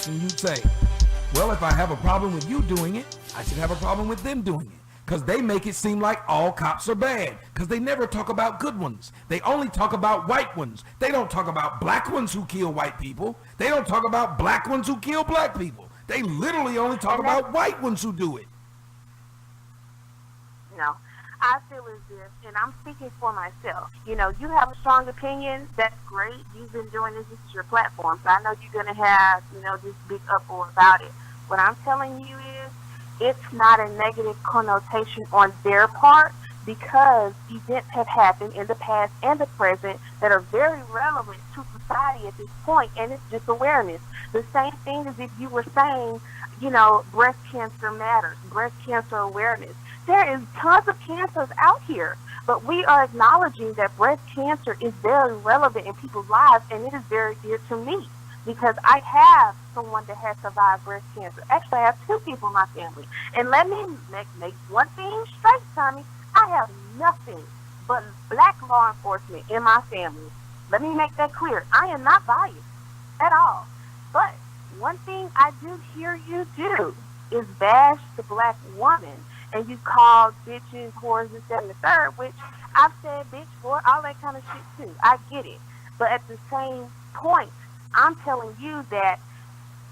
question, you'd say, well, if I have a problem with you doing it, I should have a problem with them doing it. Because they make it seem like all cops are bad. Because they never talk about good ones. They only talk about white ones. They don't talk about black ones who kill white people. They don't talk about black ones who kill black people. They literally only talk about white ones who do it. No, I feel as if, and I'm speaking for myself, you know, you have a strong opinion, that's great. You've been doing this is your platform. So I know you're going to have, you know, this big uproar about it. What I'm telling you is, it's not a negative connotation on their part because events have happened in the past and the present that are very relevant to society at this point, and it's just awareness. The same thing as if you were saying, you know, breast cancer matters, breast cancer awareness. There is tons of cancers out here, but we are acknowledging that breast cancer is very relevant in people's lives, and it is very dear to me. Because I have someone that has survived breast cancer. Actually, I have 2 people in my family. And let me make one thing straight, Tommy. I have nothing but black law enforcement in my family. Let me make that clear. I am not biased at all. But one thing I do hear you do is bash the black woman. And you call bitches, whores, and that and the third, which I've said bitch, whore, all that kind of shit too. I get it. But at the same point, I'm telling you that,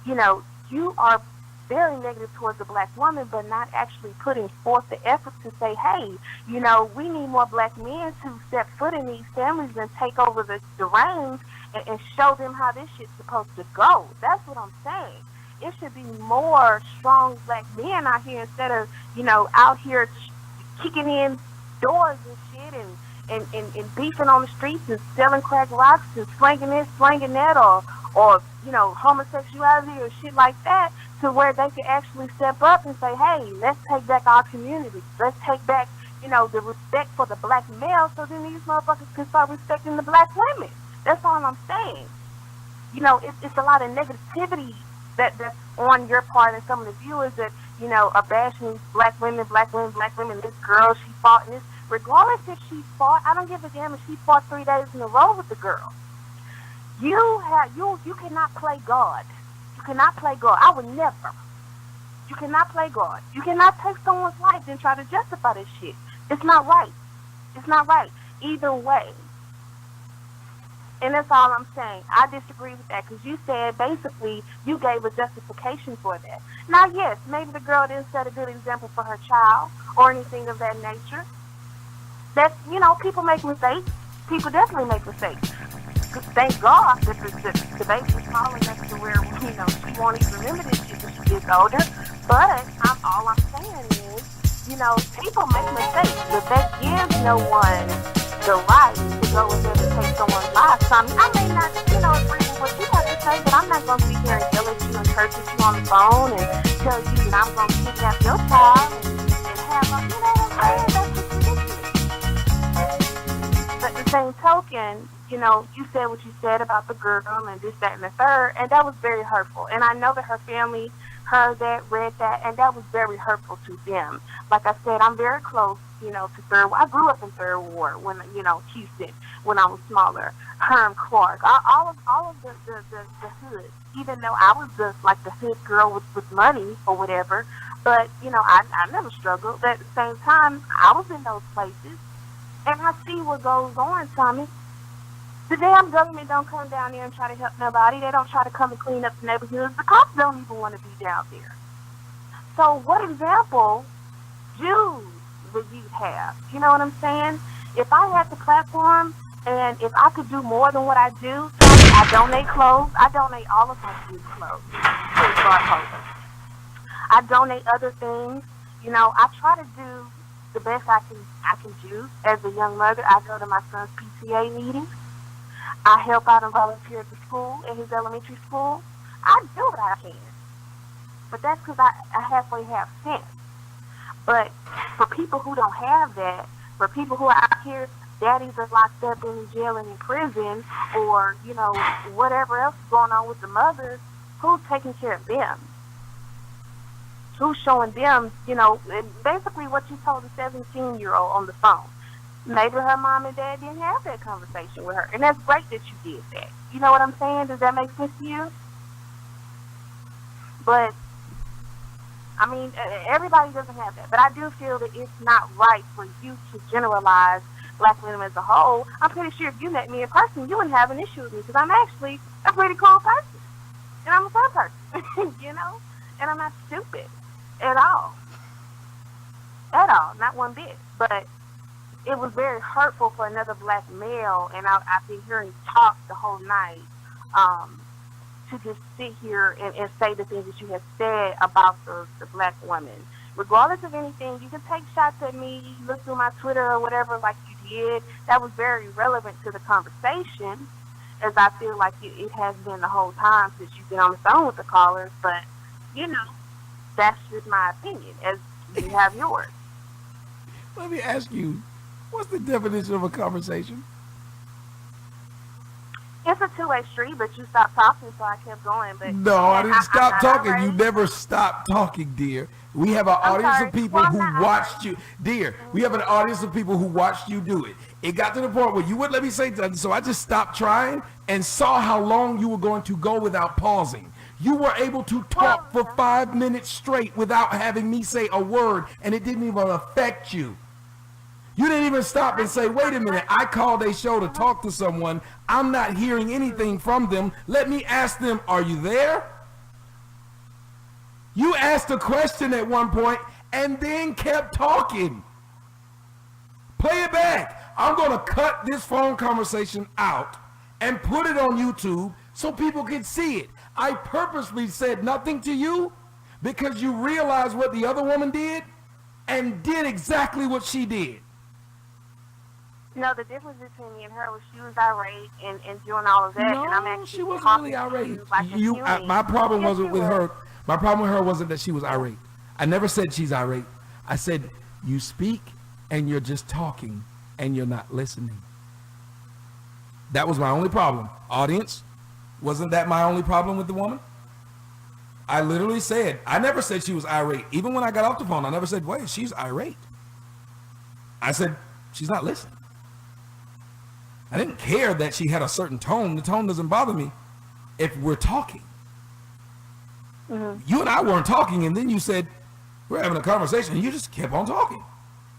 you know, you are very negative towards the black woman, but not actually putting forth the effort to say, hey, you know, we need more black men to step foot in these families and take over the reins and show them how this shit's supposed to go. That's what I'm saying. It should be more strong black men out here instead of, you know, out here kicking in doors and shit and beefing on the streets and selling crack rocks and slanging this, slanging that, or you know, homosexuality or shit like that, to where they can actually step up and say, hey, let's take back our community. Let's take back, you know, the respect for the black male, so then these motherfuckers can start respecting the black women. That's all I'm saying. You know, it's a lot of negativity that's on your part and some of the viewers that, you know, are bashing black women, this girl, she fought in this. Regardless if she fought, I don't give a damn if she fought 3 days in a row with the girl. You cannot play God. You cannot play God. I would never. You cannot play God. You cannot take someone's life and try to justify this shit. It's not right. It's not right. Either way. And that's all I'm saying. I disagree with that because you said basically you gave a justification for that. Now, yes, maybe the girl didn't set a good example for her child or anything of that nature. That's, you know, people make mistakes. People definitely make mistakes. Thank God that the baby's small enough to where, you know, she won't even remember this shit when she gets older. But all I'm saying is, you know, people make mistakes, but that gives no one the right to go ahead and take someone's life. So, I may not, you know, agree with what you have to say, but I'm not going to sit here and yell at you and curse at you on the phone and tell you that I'm going to kidnap your child and have a, you know what I'm saying? That's just ridiculous. But the same token, you know, you said what you said about the girl and this, that, and the third, and that was very hurtful. And I know that her family heard that, read that, and that was very hurtful to them. Like I said, I'm very close, you know, to Third. I grew up in Third Ward when, you know, Houston, when I was smaller. Herm, Clark, all of the hood. Even though I was the hood girl with money or whatever, but you know, I never struggled. But at the same time, I was in those places, and I see what goes on, Tommy. The damn government don't come down there and try to help nobody. They don't try to come and clean up the neighborhoods. The cops don't even want to be down there. So what example do the youth have? You know what I'm saying? If I had the platform and if I could do more than what I do, I donate clothes. I donate all of my kids' clothes to the Guard Post. I donate other things. You know, I try to do the best I can do as a young mother. I go to my son's PTA meetings. I help out and volunteer at the school, at his elementary school. I do what I can. But that's because I halfway have sense. But for people who don't have that, for people who are out here, daddies are locked up in jail and in prison, or, you know, whatever else is going on with the mothers, who's taking care of them? Who's showing them, you know, basically what you told a 17-year-old on the phone. Maybe her mom and dad didn't have that conversation with her. And that's great that you did that. You know what I'm saying? Does that make sense to you? But I mean, everybody doesn't have that. But I do feel that it's not right for you to generalize black women as a whole. I'm pretty sure if you met me in person, you wouldn't have an issue with me because I'm actually a pretty cool person. And I'm a fun person, you know? And I'm not stupid at all. At all. Not one bit. But it was very hurtful for another black male, and I've been hearing talk the whole night, to just sit here and say the things that you have said about the black woman. Regardless of anything, you can take shots at me, look through my Twitter or whatever like you did. That was very relevant to the conversation, as I feel like it has been the whole time since you've been on the phone with the callers. But, you know, that's just my opinion, as you have yours. Let me ask you, what's the definition of a conversation? It's a two-way street, but you stopped talking, so I kept going. But no, I didn't stop talking. Already. You never stopped talking, dear. We have an audience of people who watched you. Dear, we have an audience of people who watched you do it. It got to the point where you wouldn't let me say something, so I just stopped trying and saw how long you were going to go without pausing. You were able to talk for 5 minutes straight without having me say a word, and it didn't even affect you. You didn't even stop and say, wait a minute, I called a show to talk to someone. I'm not hearing anything from them. Let me ask them, are you there? You asked a question at one point and then kept talking. Play it back. I'm going to cut this phone conversation out and put it on YouTube so people can see it. I purposely said nothing to you because you realized what the other woman did and did exactly what she did. No, the difference between me and her was she was irate and doing all of that. No, and I'm actually she wasn't really irate. My problem wasn't with her. My problem with her wasn't that she was irate. I never said she's irate. I said you speak and you're just talking and you're not listening. That was my only problem. Audience, wasn't that my only problem with the woman? I literally said, I never said she was irate. Even when I got off the phone, I never said, wait, she's irate. I said, she's not listening. I didn't care that she had a certain tone. The tone doesn't bother me if we're talking. Mm-hmm. You and I weren't talking, and then you said, we're having a conversation, and you just kept on talking.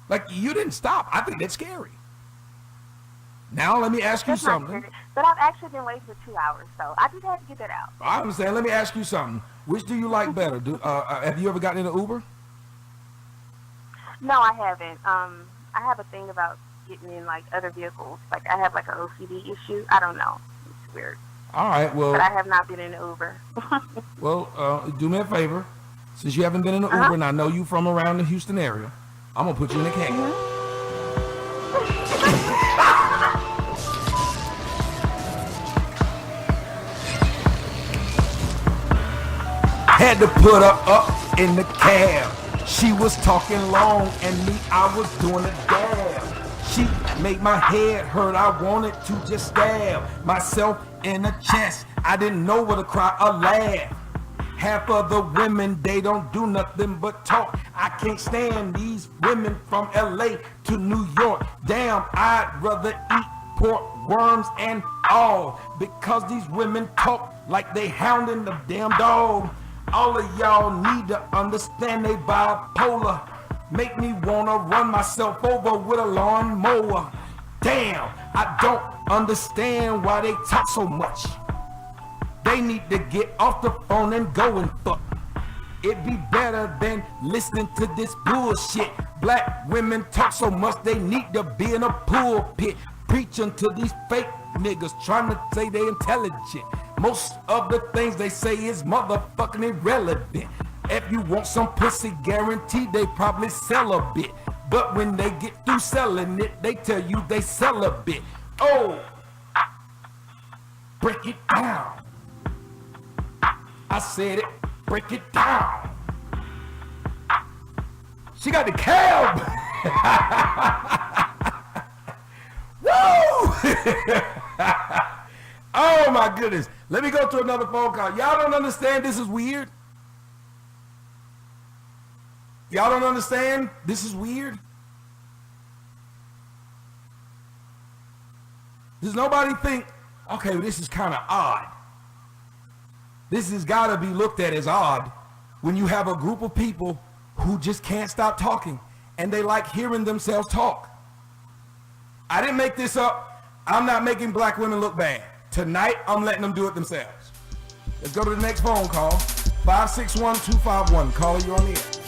Like, you didn't stop. I think that's scary. Now let me ask you something. But I've actually been waiting for 2 hours, so I just had to get that out. I understand. Let me ask you something. Which do you like better? Have you ever gotten in an Uber? No, I haven't. I have a thing about getting in like other vehicles. Like I have like an OCD issue. I don't know. It's weird. All right. Well, but I have not been in an Uber. Well, do me a favor. Since you haven't been in an Uber, and I know you from around the Houston area, I'm gonna put you in a cab. Had to put her up in the cab. She was talking long and me, I was doing a dab. She made my head hurt, I wanted to just stab myself in the chest. I didn't know whether to cry or laugh. Half of the women, they don't do nothing but talk. I can't stand these women from LA to New York. Damn, I'd rather eat pork, worms, and all. Because these women talk like they hounding the damn dog. All of y'all need to understand they bipolar. Make me wanna run myself over with a lawnmower. Damn, I don't understand why they talk so much. They need to get off the phone and go and fuck. It'd be better than listening to this bullshit. Black women talk so much they need to be in a pulpit preaching to these fake niggas trying to say they intelligent. Most of the things they say is motherfucking irrelevant. If you want some pussy, guaranteed they probably sell a bit. But when they get through selling it, they tell you they sell a bit. Oh, break it down. I said it, break it down. She got the cab. Woo! Oh my goodness. Let me go to another phone call. Y'all don't understand this is weird? Y'all don't understand this is weird? Does nobody think, okay, this is kind of odd? This has got to be looked at as odd. when you have a group of people who just can't stop talking and they like hearing themselves talk. I didn't make this up. I'm not making black women look bad. Tonight, I'm letting them do it themselves. Let's go to the next phone call. 561-251. Caller, you're on the air.